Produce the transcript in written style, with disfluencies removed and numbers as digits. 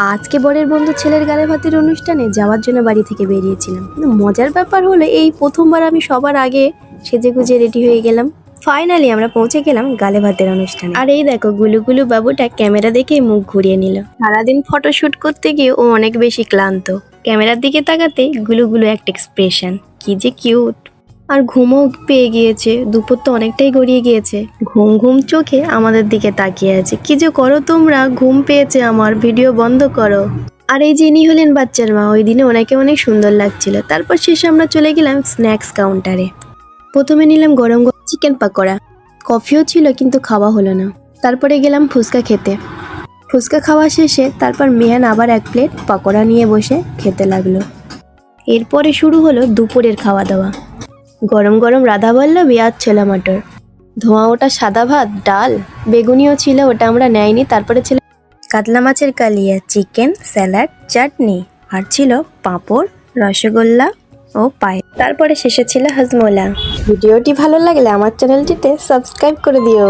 আজকে বরের বন্ধু ছেলের গালে ভাতের অনুষ্ঠানে যাওয়ার জন্য বাড়ি থেকে বেরিয়েছিলাম, কিন্তু মজার ব্যাপার হলো এই প্রথমবার আমি সবার আগে সেজেগুজে রেডি হয়ে গেলাম। ফাইনালি আমরা পৌঁছে গেলাম গালে ভাতের অনুষ্ঠানে। আর এই দেখো গুলুগুলু বাবুটা ক্যামেরা দেখে মুখ ঘুরিয়ে নিল। সারাদিন ফটোশুট করতে গিয়ে ও অনেক বেশি ক্লান্ত। ক্যামেরার দিকে তাকাতে গুলুগুলু একটা এক্সপ্রেশন, কি যে কিউট। আর ঘুমও পেয়ে গিয়েছে, দুপুর তো অনেকটাই গড়িয়ে গিয়েছে। ঘুম ঘুম চোখে আমাদের দিকে তাকিয়ে আছে। কি যে করো তোমরা, ঘুম পেয়েছে আমার, ভিডিও বন্ধ করো। আর এই যে ইনি হলেন বাচ্চার মা। ওই দিনে ওনাকে অনেক সুন্দর লাগছিল। তারপর শেষে আমরা চলে গেলাম স্ন্যাক্স কাউন্টারে। প্রথমে নিলাম গরম গরম চিকেন পাকোড়া। কফিও ছিল কিন্তু খাওয়া হলো না। তারপরে গেলাম ফুচকা খেতে। ফুচকা খাওয়া শেষে তারপর মেহান আবার এক প্লেট পাকোড়া নিয়ে বসে খেতে লাগলো। এরপরে শুরু হলো দুপুরের খাওয়া দাওয়া। গরম গরম রাধাবল্লভী আর ছোলা মটর, ধোঁয়া ওটা সাদা ভাত, ডাল, বেগুনিও ছিল, ওটা আমরা নেয়নি। তারপরে ছিল কাতলা মাছের কালিয়া, চিকেন, স্যালাড, চাটনি, আর ছিল পাঁপড়, রসগোল্লা ও পায়েস। তারপরে শেষে ছিল হাজমোলা। ভিডিওটি ভালো লাগলে আমার চ্যানেলটিতে সাবস্ক্রাইব করে দিও।